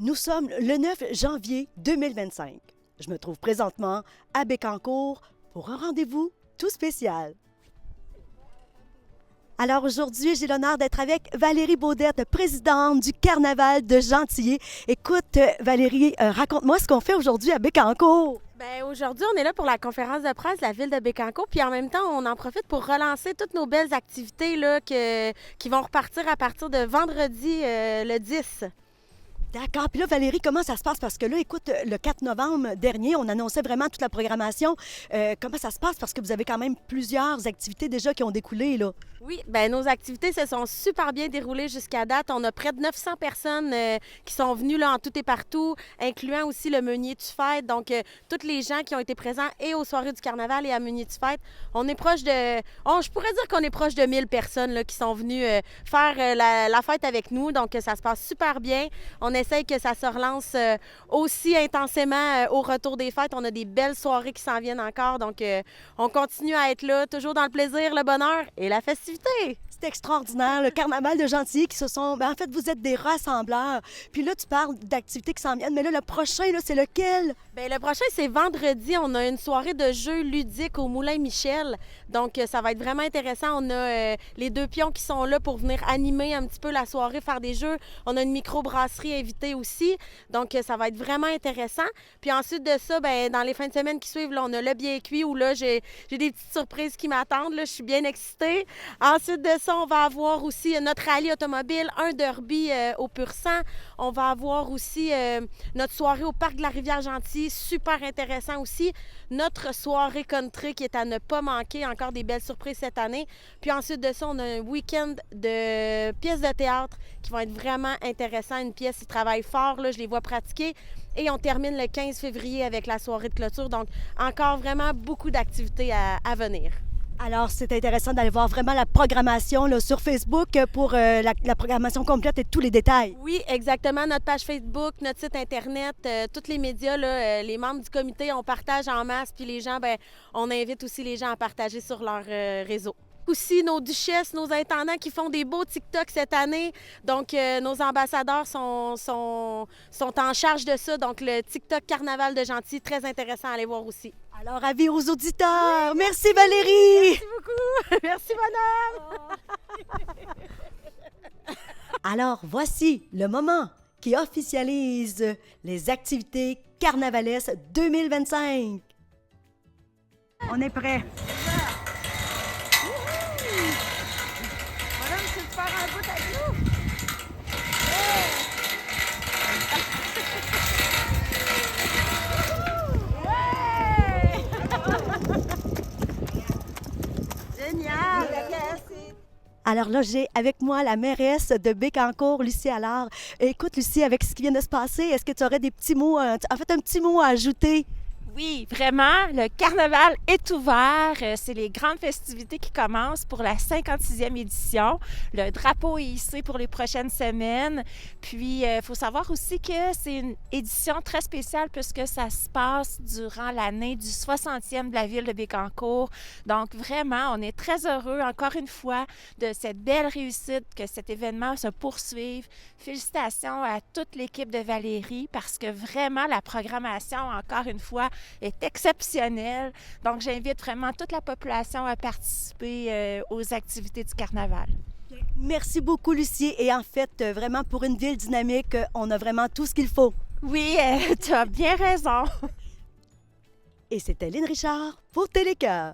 Nous sommes le 9 janvier 2025. Je me trouve présentement à Bécancour pour un rendez-vous tout spécial. Alors aujourd'hui, j'ai l'honneur d'être avec Valérie Baudette, présidente du Carnaval de Gentilly. Écoute, Valérie, raconte-moi ce qu'on fait aujourd'hui à Bécancour. Bien, aujourd'hui, on est là pour la conférence de presse de la ville de Bécancour, puis en même temps, on en profite pour relancer toutes nos belles activités là, qui vont repartir à partir de vendredi le 10. D'accord. Puis là, Valérie, comment ça se passe? Parce que là, écoute, le 4 novembre dernier, on annonçait vraiment toute la programmation. Comment ça se passe? Parce que vous avez quand même plusieurs activités déjà qui ont découlé, là. Oui, bien, nos activités se sont super bien déroulées jusqu'à date. On a près de 900 personnes qui sont venues là, en tout et partout, incluant aussi le Meunier du Fête. Donc, tous les gens qui ont été présents et aux soirées du Carnaval et à Meunier du Fête, on est proche de... je pourrais dire qu'on est proche de 1000 personnes là, qui sont venues faire la fête avec nous. Donc, ça se passe super bien. On essaye que ça se relance aussi intensément au retour des fêtes. On a des belles soirées qui s'en viennent encore. Donc, on continue à être là, toujours dans le plaisir, le bonheur et la festivité. C'est extraordinaire, le Carnaval de Gentilly qui se sont... en fait, vous êtes des rassembleurs. Puis là, tu parles d'activités qui s'en viennent, mais là, le prochain, là, c'est lequel? Bien, le prochain, c'est vendredi. On a une soirée de jeux ludiques au Moulin Michel. Donc, ça va être vraiment intéressant. On a les deux pions qui sont là pour venir animer un petit peu la soirée, faire des jeux. On a une microbrasserie invitée aussi. Donc, ça va être vraiment intéressant. Puis ensuite de ça, bien, dans les fins de semaine qui suivent, là, on a le bien cuit où là, j'ai des petites surprises qui m'attendent. Là, je suis bien excitée. Ensuite de ça, on va avoir aussi notre rallye automobile, un derby au pur sang. On va avoir aussi notre soirée au parc de la Rivière-Gentilly, super intéressant aussi. Notre soirée country qui est à ne pas manquer, encore des belles surprises cette année. Puis ensuite de ça, on a un week-end de pièces de théâtre qui vont être vraiment intéressants. Une pièce qui travaille fort, là, je les vois pratiquer. Et on termine le 15 février avec la soirée de clôture. Donc, encore vraiment beaucoup d'activités à venir. Alors, c'est intéressant d'aller voir vraiment la programmation là, sur Facebook pour la programmation complète et tous les détails. Oui, exactement. Notre page Facebook, notre site Internet, tous les médias, là, les membres du comité, on partage en masse. Puis les gens, bien, on invite aussi les gens à partager sur leur réseau. Aussi, nos duchesses, nos intendants qui font des beaux TikTok cette année. Donc, nos ambassadeurs sont en charge de ça. Donc, le TikTok Carnaval de Gentilly, très intéressant à aller voir aussi. Alors, avis aux auditeurs. Oui. Merci Valérie. Merci beaucoup. Merci madame. Alors, voici le moment qui officialise les activités carnavalesques 2025. On est prêt. Madame, tu veux faire un bout avec nous? Génial! Alors là, j'ai avec moi la mairesse de Bécancour, Lucie Allard. Écoute, Lucie, avec ce qui vient de se passer, est-ce que tu aurais des petits mots, un petit mot à ajouter? Oui, vraiment, le carnaval est ouvert. C'est les grandes festivités qui commencent pour la 56e édition. Le drapeau est hissé pour les prochaines semaines. Puis, il faut savoir aussi que c'est une édition très spéciale puisque ça se passe durant l'année du 60e de la ville de Bécancour. Donc, vraiment, on est très heureux, encore une fois, de cette belle réussite, que cet événement se poursuive. Félicitations à toute l'équipe de Valérie parce que vraiment, la programmation, encore une fois, est exceptionnelle. Donc, j'invite vraiment toute la population à participer aux activités du carnaval. Merci beaucoup, Lucie. Et en fait, vraiment, pour une ville dynamique, on a vraiment tout ce qu'il faut. Oui, tu as bien raison. Et c'était Lynn Richard pour Télécœur.